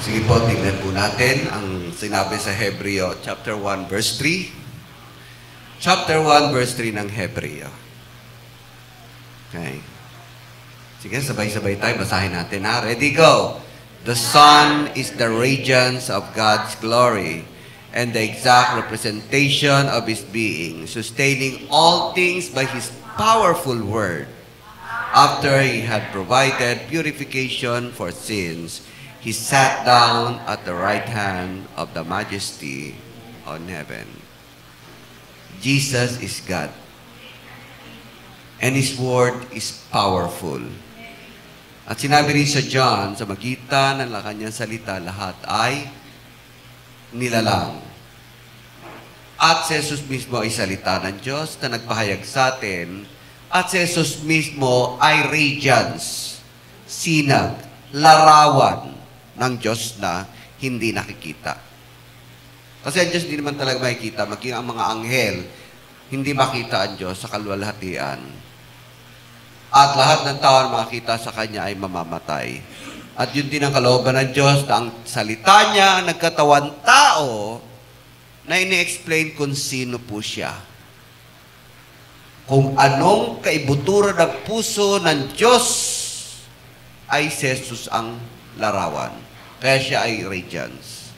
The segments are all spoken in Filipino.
Sige po, tingnan po natin ang sinabi sa Hebreo chapter 1 verse 3. Chapter 1 verse 3 ng Hebreo. Okay. Sige, sabay-sabay tayo. Basahin natin ha. Ready, go! The Son is the radiance of God's glory and the exact representation of His being, sustaining all things by His powerful word. After He had provided purification for sins, He sat down at the right hand of the Majesty on heaven. Jesus is God, and His word is powerful. At sinabi rin sa John, sa magitan ng kanyang salita, lahat ay nilalang. At si Jesus mismo ay salita ng Diyos na nagpahayag sa atin. At si Jesus mismo ay radiance, sinag, larawan ng Diyos na hindi nakikita. Kasi ang Diyos hindi naman talaga makikita, maging ang mga anghel, hindi makita ang Diyos sa kalwalhatian. At lahat ng tao na makakita sa Kanya ay mamamatay. At yun din ang kalooban ng Diyos na ang salita niya, nagkatawan tao, na ini-explain kung sino po siya. Kung anong kaibuturan ng puso ng Diyos ay si Jesus ang larawan. Kaya siya ay radiance.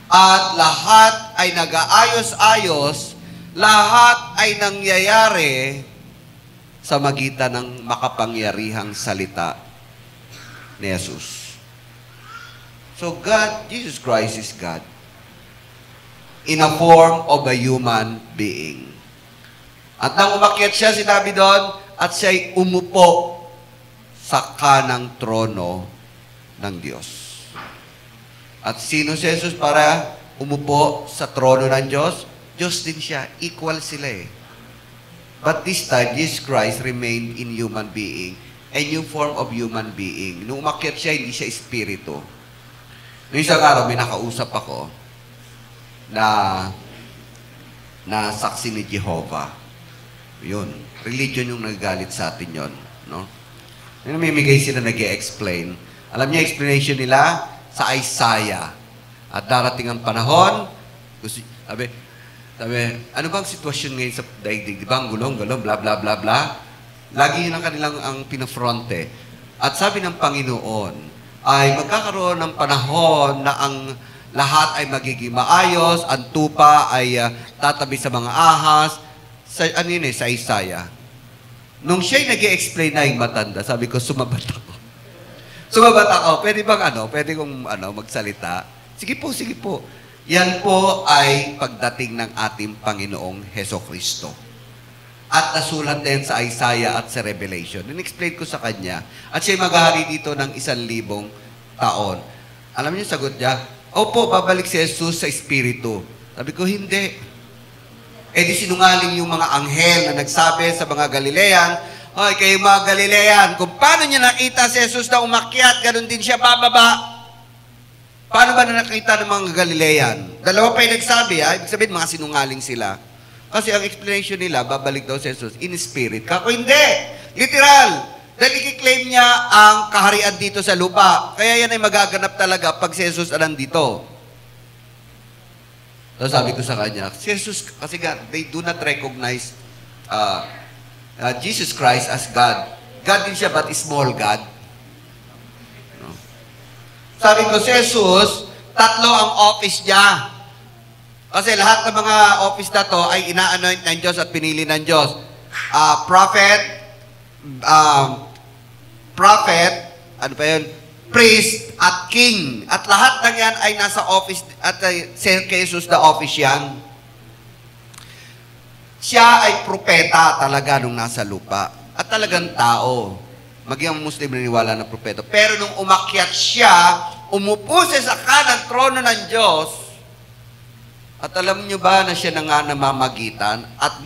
At lahat ay nag-aayos-ayos, lahat ay nangyayari sa magitan ng makapangyarihang salita ni Jesus. So God, Jesus Christ is God in a form of a human being. At nang umakyat siya, sinabi doon, at siya'y umupo sa kanang trono ng Diyos. At sino si Jesus para umupo sa trono ng Diyos? Diyos din siya. Equal sila eh. But this time, Jesus Christ remained in human being, a new form of human being. Nung umakyat siya, hindi siya espiritu. Noong isang araw, may nakausap ako na saksi ni Jehovah. Yun. Religion yung nagagalit sa atin yun. No? Namimigay sila nag-i-explain. Alam niyo, explanation nila sa Isaiah. At darating ang panahon, sabi, ano bang sitwasyon ngayon sa daigdig? Di ba? Ang gulong, bla bla bla bla. Lagi yun ang kanilang ang pinafronte. At sabi ng Panginoon, ay magkakaroon ng panahon na ang lahat ay magiging maayos, ang tupa ay tatabi sa mga ahas. Ano yun sa Isaiah? Nung siya'y nag-i-explain na yung matanda, sabi ko, sumabat ako. Pwede bang pwede kong magsalita? Sige po. Yan po ay pagdating ng ating Panginoong Hesukristo. At nasulat din sa Isaiah at sa Revelation. In-explain ko sa kanya. At siya'y maghahari dito ng 1,000 taon. Alam niyo, sagot niya, opo, babalik si Jesus sa Espiritu. Sabi ko, hindi. Di sinungaling yung mga anghel na nagsabi sa mga Galilean, hoy, kayo mga Galilean, kung paano niya nakita si Jesus na umakyat, ganun din siya bababa. Paano ba na nakita ng mga Galilean? Dalawa pa yung nagsabi, ibig sabihin, mga sinungaling sila. Kasi ang explanation nila, babalik daw si Jesus in spirit. Kako hindi! Literal! Dahil ikiklaim niya ang kaharian dito sa lupa. Kaya yan ay magaganap talaga pag si Jesus nandito. So sabi ko sa kanya, si Jesus, kasi they do not recognize Jesus Christ as God. God din siya, but small God. Sabi ko, si Jesus, 3 ang office niya. Kasi lahat ng mga office na to ay ina-anoint ng Diyos at pinili ng Diyos. Prophet, priest, at king. At lahat ng yan ay nasa office, at kay Jesus na office yan. Siya ay propeta talaga nung nasa lupa. At talagang tao. Maging ang Muslim naniniwala na propeta. Pero nung umakyat siya, umupo siya sa kanang trono ng Diyos. At alam niyo ba na siya na nga namamagitan? At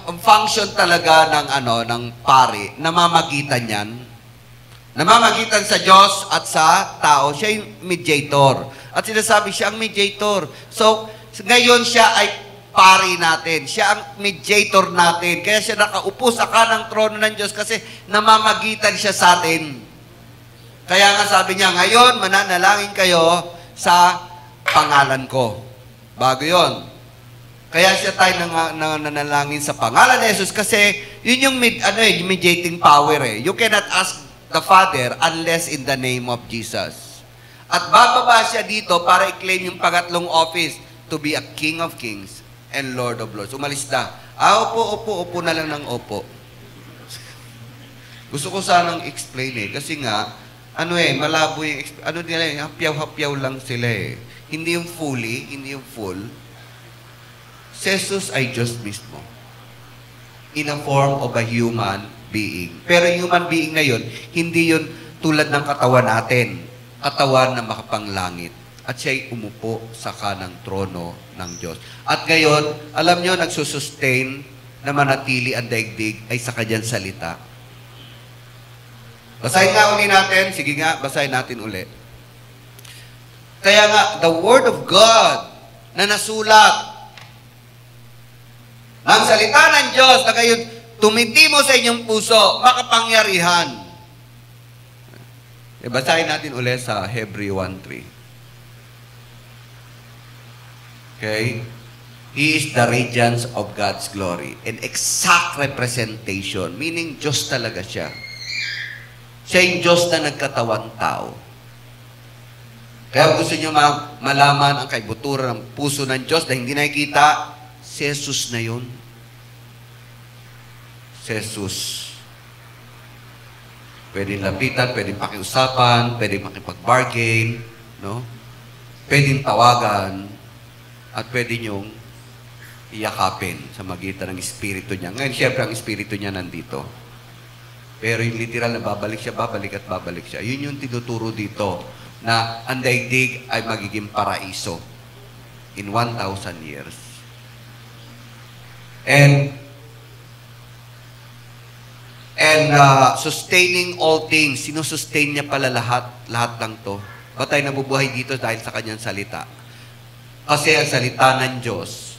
ang function talaga ng pari, namamagitan yan. Namamagitan sa Diyos at sa tao. Siya yung mediator. At sinasabi siya ang mediator. So, ngayon siya ay pari natin. Siya ang mediator natin. Kaya siya nakaupo sa kanang trono ng Diyos kasi namamagitan siya sa atin. Kaya nga sabi niya, ngayon mananalangin kayo sa pangalan ko. Bago yon. Kaya siya tayo nanalangin sa pangalan ni Jesus kasi yun yung mediating power eh. You cannot ask the Father unless in the name of Jesus. At bababa siya dito para i-claim yung pangatlong office to be a King of Kings and Lord of Lords. Umalis na. Upo na lang ng opo. Gusto ko sanang explain eh. Kasi nga, malabo yung, hapyaw-hapyaw lang sila eh. Hindi yung fully, hindi yung full. Si Jesus ay Diyos mismo. In a form of a human being. Pero human being na yun, hindi yun tulad ng katawan natin. Katawan na makapanglangit. At siya'y umupo sa kanang trono ng Diyos. At ngayon, alam nyo, nagsusustain na manatili ang daigdig ay sa kanyang salita. Basahin nga uli natin. Sige nga, basahin natin uli. Kaya nga, the Word of God na nasulat ng salita ng Diyos na kayo tumitimo sa inyong puso, makapangyarihan. Basahin natin uli sa Hebrew 1:3. Okay? He is the radiance of God's glory. An exact representation. Meaning, Diyos talaga siya. Siya yung Diyos na nagkatawang tao. Kaya gusto niyo malaman ang kaibuturan ng puso ng Diyos na hindi nakikita, si Jesus na yun. Si Jesus. Pwede lapitan, pwede pakiusapan, pwede makipag-bargain, no? Pwede tawagan, at pwede niyong iyakapin sa magitan ng Espiritu niya. Ngayon, siyempre, ang Espiritu niya nandito. Pero yung literal na babalik at babalik siya. Yun yung tinuturo dito na ang daigdig ay magiging paraiso in 1,000 years. And sustaining all things. Sinusustain niya pala lahat lang to. Ba't tayo nabubuhay dito dahil sa kanyang salita? Kasi ang salita ng Diyos,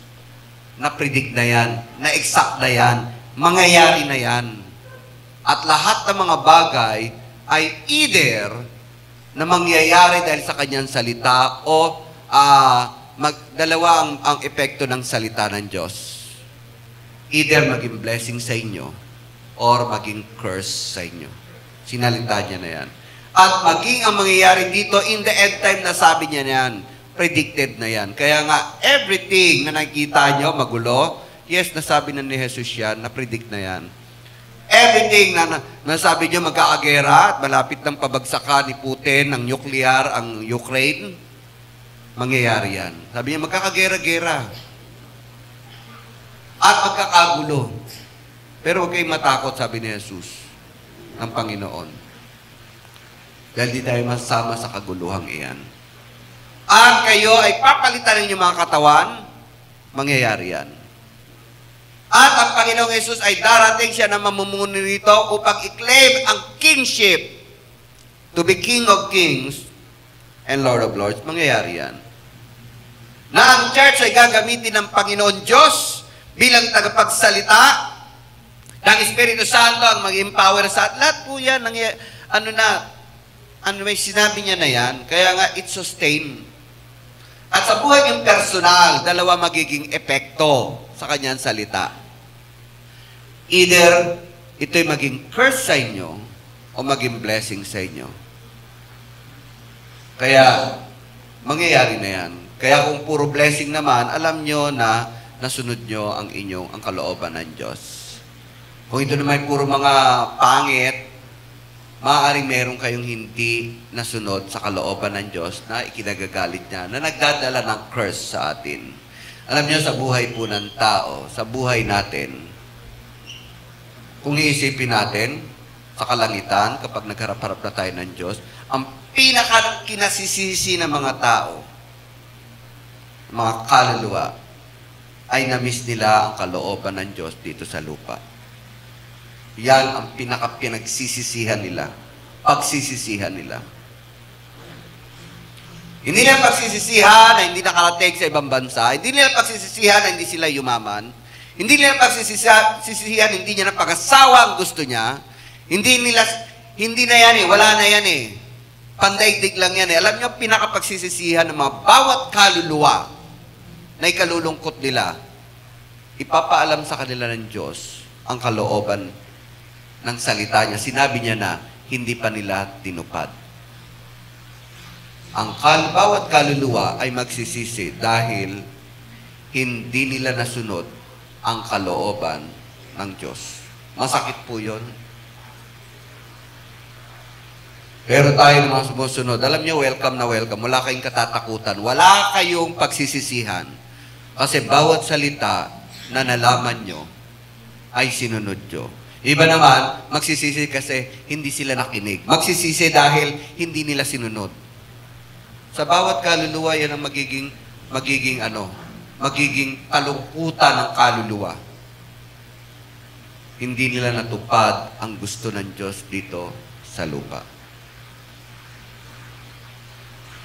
na-predict na yan, na-exact na yan, mangyayari na yan. At lahat ng mga bagay ay either na mangyayari dahil sa kanyang salita o dalawa ang epekto ng salita ng Diyos. Either maging blessing sa inyo or maging curse sa inyo. Sinalita niya na yan. At maging ang mangyayari dito in the end time na sabi niya na yan, predicted na yan. Kaya nga, everything na nakikita nyo, magulo, yes, nasabi na ni Jesus yan, na-predict na yan. Everything na nasabi nyo magkakagera at malapit ng pabagsakan ni Putin ng nuclear ang Ukraine, mangyayari yan. Sabi niya, magkakagera-gera. At magkakagulo. Pero huwag kayong matakot, sabi ni Jesus, ng Panginoon. Dahil di tayo masama sa kaguluhang iyan. At kayo ay papalitan ninyo mga katawan, mangyayari yan. At ang Panginoong Jesus ay darating siya na mamumuno rito upang i-claim ang kingship to be King of Kings and Lord of Lords. Mangyayari yan. Na ang church ay gagamitin ng Panginoon Diyos bilang tagapagsalita ng Espiritu Santo ang mag-empower sa lahat po yan. May sinabi niya na yan. Kaya nga, it's sustained. At sa buhay yung personal, dalawa magiging epekto sa kanyang salita. Either ito'y maging curse sa inyo o maging blessing sa inyo. Kaya, mangyayari na yan. Kaya kung puro blessing naman, alam nyo na nasunod nyo ang kalooban ng Diyos. Kung ito naman puro mga pangit, maaaring meron kayong hindi nasunod sa kalooban ng Diyos na ikinagagalit niya, na nagdadala ng curse sa atin. Alam niyo, sa buhay po ng tao, sa buhay natin, kung iisipin natin, sa kalangitan, kapag nagharap-harap na tayo ng Diyos, ang pinaka-kinasisisi ng mga tao, mga kaluluwa, ay na-miss nila ang kalooban ng Diyos dito sa lupa. Yan ang pinaka-pinagsisisihan nila. Pagsisisihan nila. Hindi nila pagsisisihan na hindi nakarating sa ibang bansa. Hindi nila pagsisisihan na hindi sila yumaman. Hindi nila pagsisisihan hindi niya napag-asawa ang gusto niya. Hindi na yan eh. Wala na yan eh. Pandaigdig lang yan eh. Alam niyo, pinakapagsisisihan ng mga bawat kaluluwa na ikalulungkot nila, ipapaalam sa kanila ng Diyos ang kalooban ng salita niya. Sinabi niya na hindi pa nila tinupad. Ang bawat kaluluwa ay magsisisi dahil hindi nila nasunod ang kalooban ng Diyos. Masakit po yun. Pero tayo mga sumusunod, alam niyo, welcome na welcome. Wala kayong katatakutan. Wala kayong pagsisisihan. Kasi bawat salita na nalaman nyo ay sinunod nyo. Iba naman, magsisisi kasi hindi sila nakinig. Magsisisi dahil hindi nila sinunod. Sa bawat kaluluwa, yan ang magiging kalungkutan ng kaluluwa. Hindi nila natupad ang gusto ng Diyos dito sa lupa.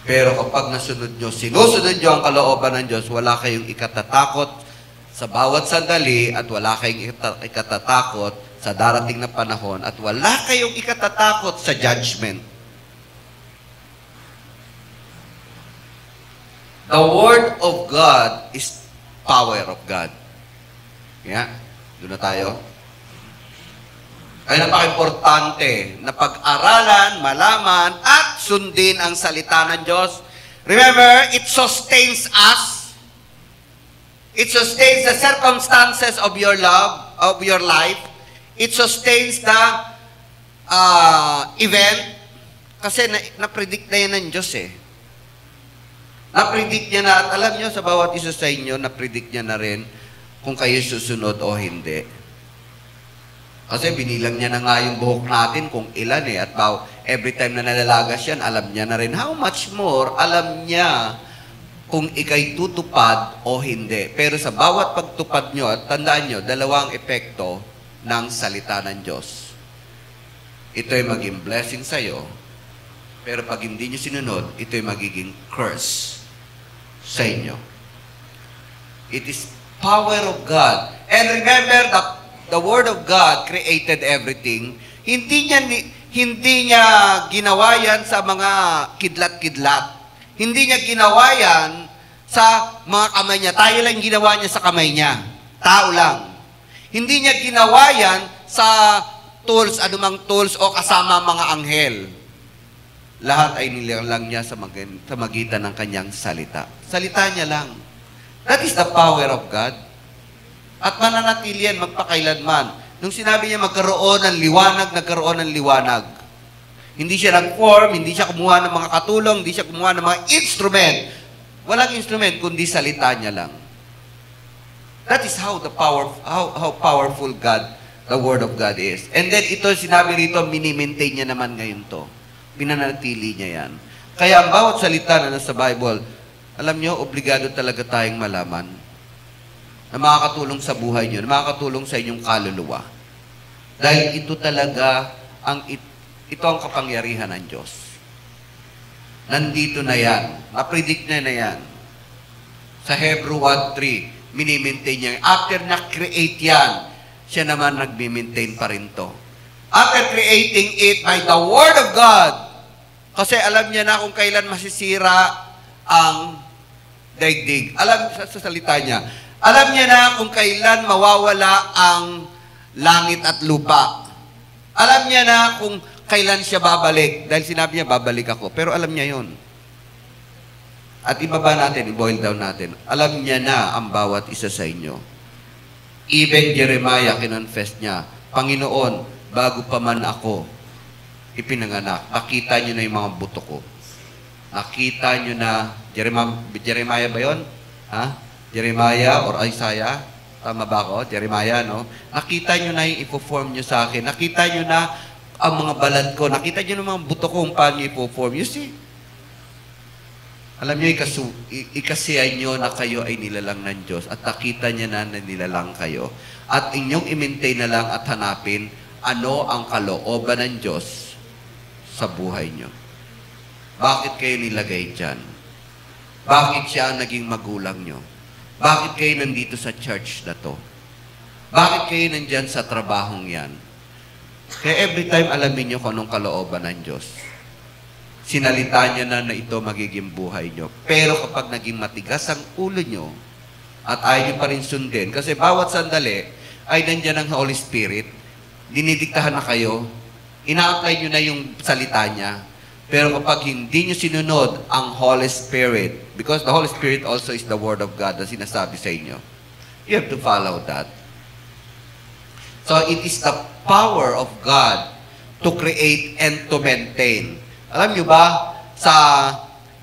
Pero kapag nasunod nyo, sinusunod nyo ang kalooban ng Diyos, wala kayong ikatatakot sa bawat sandali at wala kayong ikatatakot sa darating na panahon at wala kayong ikatatakot sa judgment. The Word of God is power of God. Yeah? Doon na tayo. Ay napaka-importante na pag-aralan, malaman, at sundin ang salita ng Diyos. Remember, it sustains us. It sustains the circumstances of your life. It sustains the event. Kasi na-predict na yan ng Diyos eh. Na-predict niya na, at alam niyo, sa bawat isa sa inyo, na-predict niya na rin kung kayo susunod o hindi. Kasi binilang niya na nga yung buhok natin kung ilan eh. At every time na nalalagas yan, alam niya na rin. How much more, alam niya kung ikay tutupad o hindi. Pero sa bawat pagtupad nyo, at tandaan nyo, dalawang epekto ng salita ng Diyos. Ito ay maging blessing sa'yo. Pero pag hindi nyo sinunod, ito ay magiging curse sa inyo. It is power of God. And remember that the Word of God created everything. Hindi niya ginawa yan sa mga kidlat-kidlat. Hindi niya ginawa yan sa mga kamay niya. Tayo lang ginawa niya sa kamay niya. Tao lang. Hindi niya ginawa yan sa tools, anumang tools o kasama mga anghel. Lahat ay nilalang niya sa magitan ng kanyang salita. Salita niya lang. That is the power of God. At mananatili yan magpakailanman. Nung sinabi niya magkaroon ng liwanag, nagkaroon ng liwanag. Hindi siya nag-form, hindi siya kumuha ng mga katulong, hindi siya kumuha ng mga instrument. Walang instrument, kundi salita niya lang. That is how powerful God, the Word of God is. And then ito, sinabi rito, mini-maintain niya naman ngayon to. Pinanatili niya yan. Kaya ang bawat salita na nasa Bible, alam niyo, obligado talaga tayong malaman na makakatulong sa buhay niyo, na makakatulong sa inyong kaluluwa. Dahil ito talaga, ito ang kapangyarihan ng Diyos. Nandito na yan. Na-predict na yan. Sa Hebrew 1:3, mini-maintain niya. After na-create yan, siya naman nag-maintain pa rin to. After creating it by the Word of God, kasi alam niya na kung kailan masisira ang daigdig. Alam sa salita niya, alam niya na kung kailan mawawala ang langit at lupa. Alam niya na kung kailan siya babalik. Dahil sinabi niya, babalik ako. Pero alam niya yon. At ibaba natin, i-boil down natin. Alam niya na ang bawat isa sa inyo. Even Jeremiah, kinonfess niya, Panginoon, bago pa man ako ipinanganak, nakita niyo na yung mga buto ko. Nakita niyo na, Jeremiah ba yun? Ha? Jeremiah or Isaiah, tama ba ako? Jeremiah, no? Nakita nyo na yung ipo-form nyo sa akin. Nakita nyo na ang mga balat ko. Nakita nyo na mga buto ko kung paano ipo-form. You see? Alam nyo, ikasiyan nyo na kayo ay nilalang ng Diyos at nakita niya na nilalang kayo. At inyong i-maintain na lang at hanapin ano ang kalooban ng Diyos sa buhay nyo. Bakit kayo nilagay dyan? Bakit siya ang naging magulang nyo? Bakit kayo nandito sa church na to? Bakit kayo nandyan sa trabahong yan? Kaya every time alamin nyo kung anong kalooban ng Diyos sinalita niya na ito magiging buhay nyo. Pero kapag naging matigas ang ulo nyo, at ayaw nyo pa rin sundin, kasi bawat sandali ay nandiyan ang Holy Spirit, dinidiktahan na kayo, ina-apply nyo na yung salita niya. Pero kapag hindi nyo sinunod ang Holy Spirit, because the Holy Spirit also is the Word of God na sinasabi sa inyo, you have to follow that. So it is the power of God to create and to maintain. Alam nyo ba, sa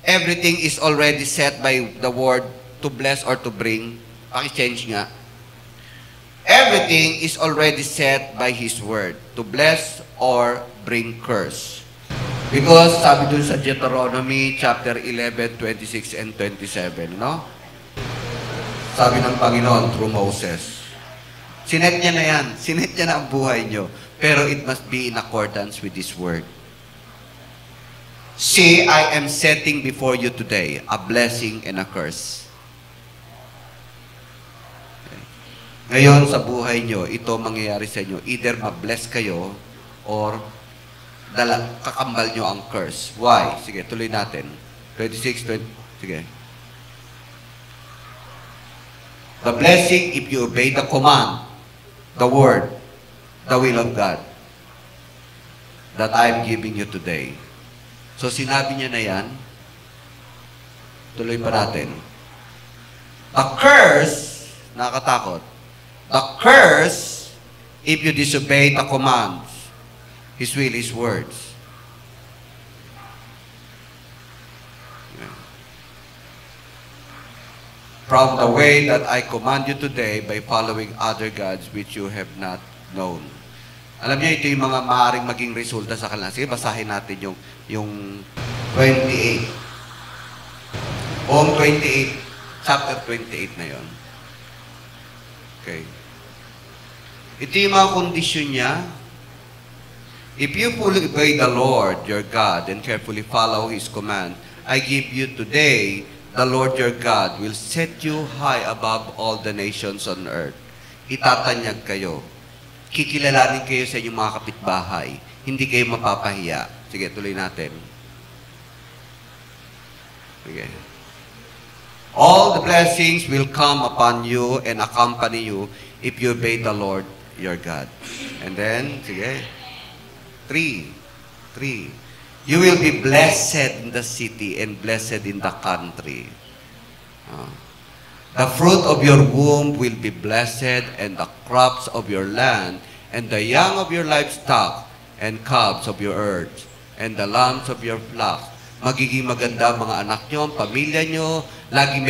everything is already set by the Word to bless or to bring. Paki-change nga. Everything is already set by His Word to bless or bring curse. Because sabi dun sa Deuteronomy chapter 11, 26 and 27, no? Sabi ng Panginoon through Moses, sinet niya na yan. Sinet niya na ang buhay niyo. Pero it must be in accordance with His Word. See, I am setting before you today a blessing and a curse. Ngayon sa buhay nyo, ito mangyayari sa inyo. Either ma-bless kayo or kakambal nyo ang curse. Why? Sige, tuloy natin. 26, 20, sige. The blessing if you obey the command, the word, the will of God that I am giving you today. So sinabi niya na yan. Tuloy pa natin. The curse, nakakatakot. The curse, if you disobey the commands, His will, His words. From the way that I command you today by following other gods which you have not known. Alam niyo, ito yung mga maaaring maging resulta sa kanila. Sige, basahin natin yung 28. Psalm 28, chapter 28 na yon. Okay. Ito yung mga kondisyon niya. If you fully obey the Lord your God and carefully follow His command, I give you today, the Lord your God will set you high above all the nations on earth. Itatanyag kayo. Kikilalanin kayo sa inyong mga kapitbahay. Hindi kayo mapapahiya. Sige, tuloy natin. Sige. All the blessings will come upon you and accompany you if you obey the Lord your God. And then, sige, 3. You will be blessed in the city and blessed in the country. The fruit of your womb will be blessed, and the crops of your land, and the young of your livestock, and calves of your herds, and the lambs of your flocks. Magiging maganda ang mga anak nyo, ang pamilya nyo, lagi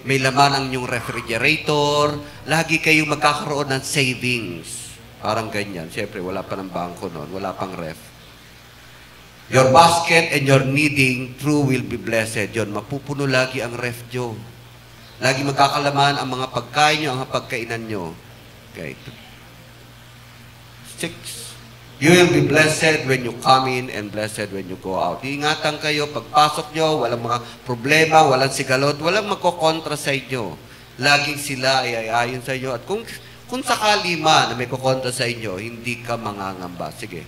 may laman ang inyong refrigerator, lagi kayong magkakaroon ng savings. Parang ganyan. Siyempre, wala pa ng bangko noon, wala pang ref. Your basket and your kneading true will be blessed. Yun, mapupuno lagi ang ref nyo. Lagi magkakalaman ang mga pagkain nyo, ang pagkainan nyo. Okay. 6. You will be blessed when you come in and blessed when you go out. Iingatan kayo, pagpasok nyo, walang mga problema, walang sigalot, walang magkokontra sa inyo. Laging sila ay ayon sa inyo. At kung sakali man na may kukontra sa inyo, hindi ka mangangamba. Sige.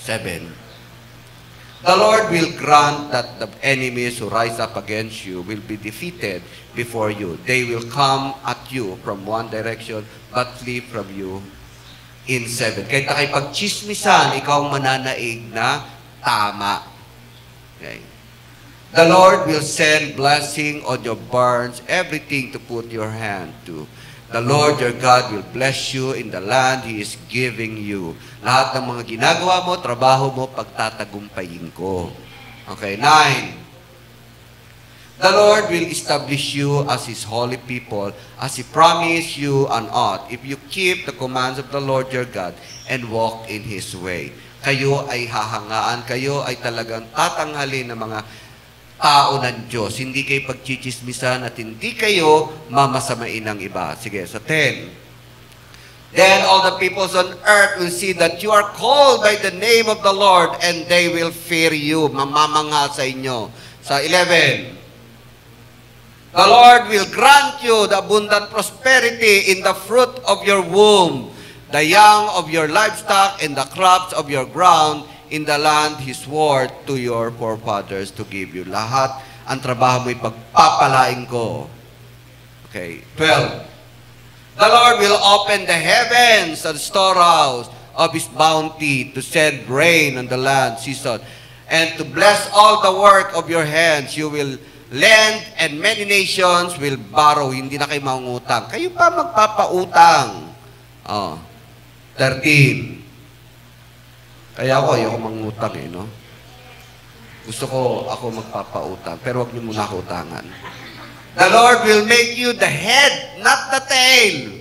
7. The Lord will grant that the enemies who rise up against you will be defeated before you. They will come at you from one direction, but flee from you in 7. Kahit na kayo pagchismisan, ikaw mananaig na tama. Okay. The Lord will send blessing on your barns, everything to put your hand to. The Lord your God will bless you in the land He is giving you. Lahat ng mga ginagawa mo, trabaho mo, pagtatagumpayin ko. Okay, 9. The Lord will establish you as His holy people, as He promised you an oath, if you keep the commands of the Lord your God and walk in His way. Kayo ay hahangaan, kayo ay talagang tatanghalin ng mga tao ng Diyos. Hindi kayo pagchichismisan at hindi kayo mamasamain ng iba. Sige, sa 10. Then all the peoples on earth will see that you are called by the name of the Lord, and they will fear you. Mamamanga sa inyo. Sa 11. The Lord will grant you the abundant prosperity in the fruit of your womb, the young of your livestock, and the crops of your ground, in the land He swore to your forefathers to give you. Lahat ang trabaho mo ipagpapalain ko. Okay. 12. The Lord will open the heavens and storehouse of His bounty to send rain on the land season and to bless all the work of your hands. You will lend and many nations will borrow. Hindi na kayo mangungutang. Kayo pa magpapautang. 13. Kaya ako, ayoko mangutang no? Gusto ko ako magpapautang. Pero wag niyo muna ako utangan. The Lord will make you the head, not the tail.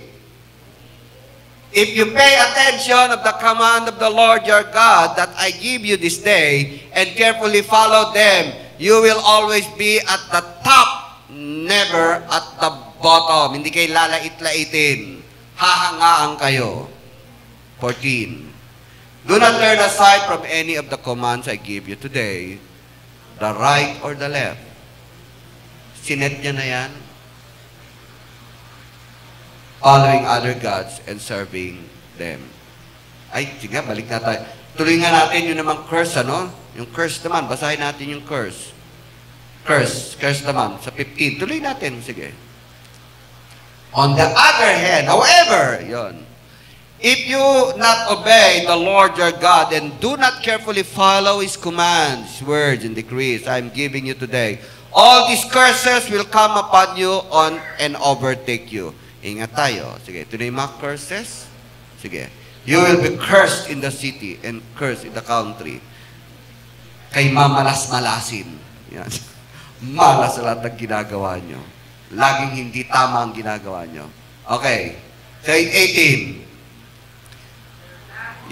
If you pay attention of the command of the Lord your God that I give you this day and carefully follow them, you will always be at the top, never at the bottom. Hindi kayo lalait-laitin. Hahangaan kayo. 14. Do not turn aside from any of the commands I give you today, the right or the left. Sinet niya na yan. Following other gods and serving them. Ay, sige, balik na tayo. Tuloy nga natin yung namang curse, ano? Yung curse naman, basahin natin yung curse. Curse naman, sa 15. Tuloy natin, sige. On the other hand, however, yon, if you not obey the Lord your God and do not carefully follow His commands, words, and decrees I am giving you today, all these curses will come upon you and overtake you. Ingat tayo. Sige, ito na yung mga curses. Sige. You will be cursed in the city and cursed in the country. Kay mamalas-malasin. Yan. Malas sa lahat ng ginagawa nyo. Laging hindi tama ang ginagawa nyo. Okay. Say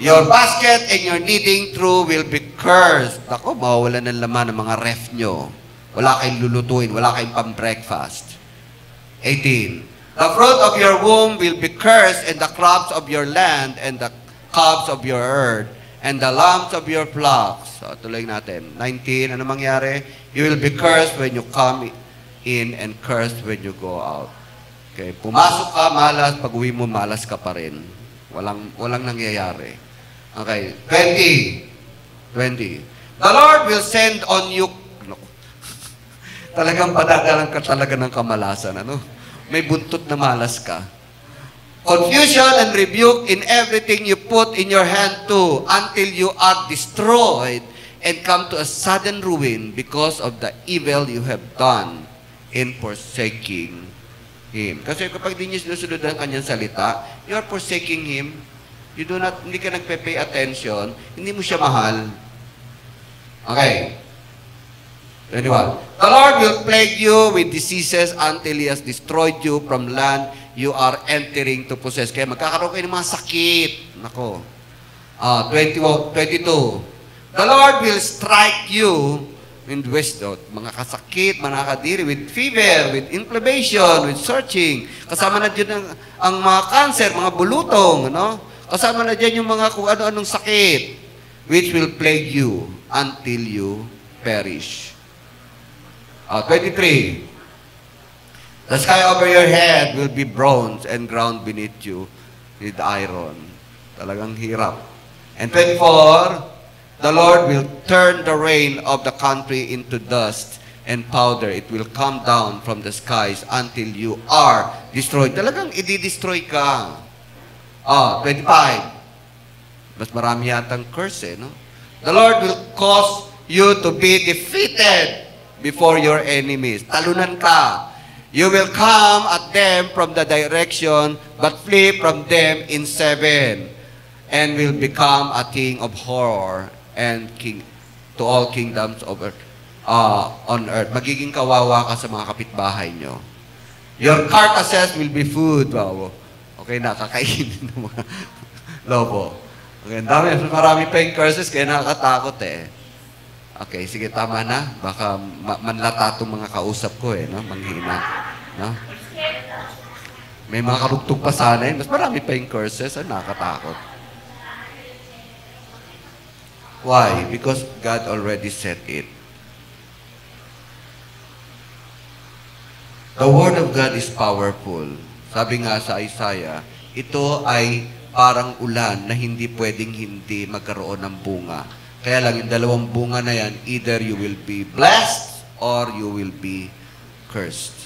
18. Your basket and your kneading trough will be cursed. Ako, mawawalan ng laman ng mga ref nyo. Wala kayong lulutuin. Wala kayong pang-breakfast. 18. The fruit of your womb will be cursed, and the crops of your land, and the calves of your herd, and the lambs of your flocks. So, tuloy natin. 19, ano mangyari? You will be cursed when you come in, and cursed when you go out. Okay, pumasok ka, malas. Pag uwi mo, malas ka pa rin. Walang nangyayari. Okay, 20. The Lord will send on you, talagang padadalan ka talaga ng kamalasan, ano? May buntot na malas ka. Confusion and rebuke in everything you put in your hand to until you are destroyed and come to a sudden ruin because of the evil you have done in forsaking Him. Kasi kapag di niyo sinusunod ang kanyang salita, you are forsaking Him. Hindi ka nagpe-pay attention, hindi mo siya mahal. Okay. 21. The Lord will plague you with diseases until He has destroyed you from land you are entering to possess. Kaya magkakaroon kayo ng mga sakit. Nako. 22. The Lord will strike you with wisdom. Mga kasakit, mga kadiri, with fever, with inflammation, with searching. Kasama na dyan ang mga cancer, mga bulutong. No? Kasama na dyan yung mga kung ano-anong sakit, which will plague you until you perish. 23. The sky over your head will be bronze and ground beneath you with iron. Talagang hirap. And 24, the Lord will turn the rain of the country into dust and powder. It will come down from the skies until you are destroyed. Talagang i-destroy ka. 25. Mas marami yatang curse, no? The Lord will cause you to be defeated before your enemies. Talunan ka. You will come at them from the direction, but flee from them in 7, and will become a king of horror and king to all kingdoms of earth, on earth. Magiging kawawa ka sa mga kapitbahay nyo. Your carcasses will be food. Wow. Okay na, kakainin ng mga lobo. Okay, marami pa yung curses, kaya nakakatakot eh. Okay, sige, tama na. Baka manlata itong mga kausap ko no? Manghina. No? May mga karugtog pa sana Mas marami pa yung curses. Nakakatakot. Why? Because God already said it. The Word of God is powerful. Sabi nga sa Isaiah, ito ay parang ulan na hindi pwedeng hindi magkaroon ng bunga. Kaya lang, yung dalawang bunga na yan, either you will be blessed or you will be cursed.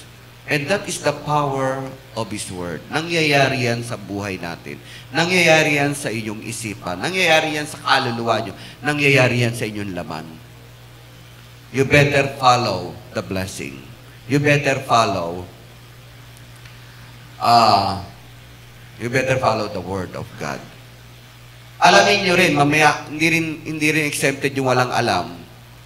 And that is the power of His Word. Nangyayari yan sa buhay natin. Nangyayari yan sa inyong isipan. Nangyayari yan sa kaluluwa nyo. Nangyayari yan sa inyong laman. You better follow the blessing. You better follow the Word of God. Alamin nyo rin, mamaya, hindi rin exempted yung walang alam.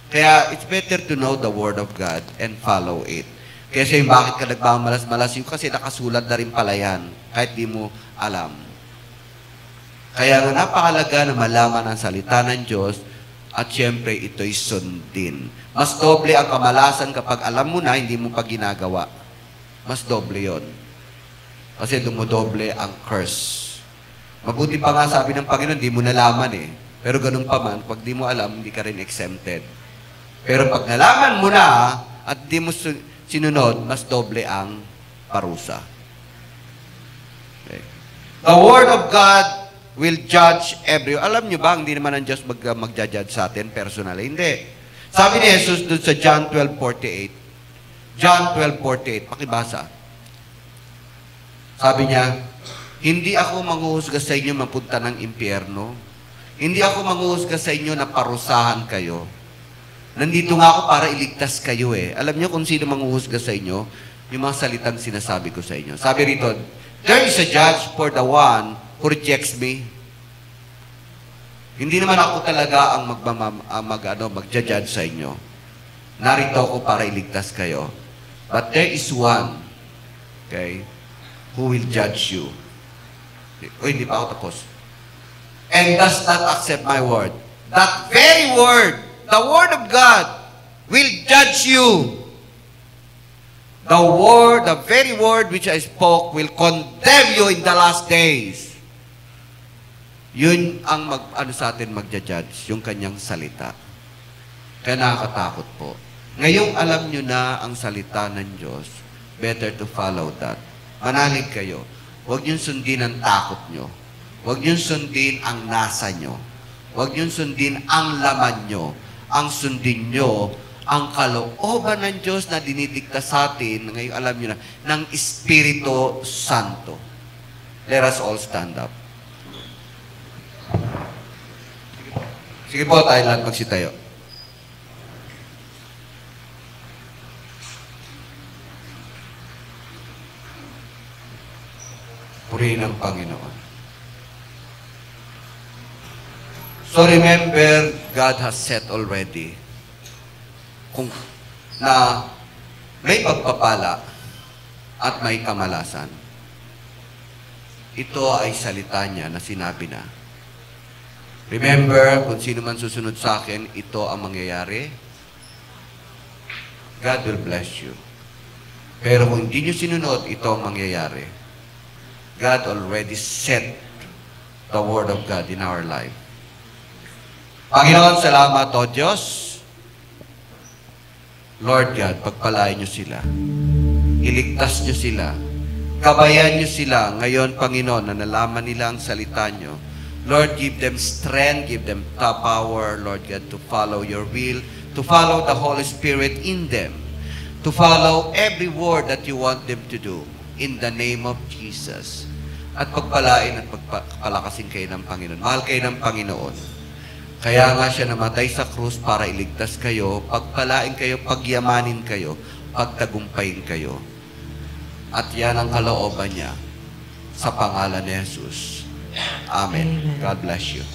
Kaya, it's better to know the Word of God and follow it. Kasi yung bakit ka nagmamalas-malas, yung kasi nakasulat na rin pala yan, kahit di mo alam. Kaya nga napakalaga na malaman ang salita ng Diyos, at syempre ito'y sundin. Mas doble ang kamalasan kapag alam mo na, hindi mo pa ginagawa. Mas doble yon. Kasi dumudoble ang curse. Mabuti pa nga sabi ng Panginoon, di mo nalaman eh. Pero ganun pa man, pag di mo alam, hindi ka rin exempted. Pero pag nalaman mo na, at di mo sinunod, mas doble ang parusa. Okay. The Word of God will judge everyone. Alam nyo ba, hindi naman ang Diyos magja-judge sa atin personally. Hindi. Sabi ni Jesus doon sa John 12:48. John 12:48. Pakibasa. Sabi niya, hindi ako manghuhusga sa inyo mapunta ng impyerno. Hindi ako manghuhusga sa inyo na parusahan kayo. Nandito nga ako para iligtas kayo eh. Alam niyo kung sino manghuhusga sa inyo? Yung mga salitang sinasabi ko sa inyo. Sabi rito, there is a judge for the one who rejects me. Hindi naman ako talaga ang magja-judge sa inyo. Narito ako para iligtas kayo. But there is one, okay, who will judge you. Hindi pa ako tapos. And does not accept my word. That very word, the Word of God, will judge you. The very word which I spoke will condemn you in the last days. Yun ang sa atin magja-judge, yung kanyang salita. Kaya nakakatakot po. Ngayong alam nyo na ang salita ng Diyos, better to follow that. Manalig kayo. Huwag nyo sundin ang takot nyo. Huwag nyo sundin ang nasa nyo. Huwag nyo sundin ang laman nyo. Ang sundin nyo, ang kalooban ng Diyos na dinidikta sa atin, ngayon alam nyo na, ng Espiritu Santo. Let us all stand up. Sige po, tayo lahat magsitayo. Purihin ang Panginoon. So remember, God has said already na may pagpapala at may kamalasan. Ito ay salita niya na sinabi na. Remember, kung sino man susunod sa akin, ito ang mangyayari. God will bless you. Pero kung hindi nyo sinunod, ito ang mangyayari. God already set the Word of God in our life. Panginoon, salamat o Diyos. Lord God, pagpalain niyo sila. Iligtas niyo sila. Kabayan niyo sila. Ngayon, Panginoon, na nalaman nila ang salita niyo. Lord, give them strength, give them power, Lord God, to follow your will, to follow the Holy Spirit in them, to follow every word that you want them to do. In the name of Jesus. At pagpalain at pagpalakasin kayo ng Panginoon. Mahal kayo ng Panginoon. Kaya nga siya namatay sa krus para iligtas kayo, pagpalain kayo, pagyamanin kayo, pagtagumpayin kayo. At yan ang kalooban niya sa pangalan ni Jesus. Amen. God bless you.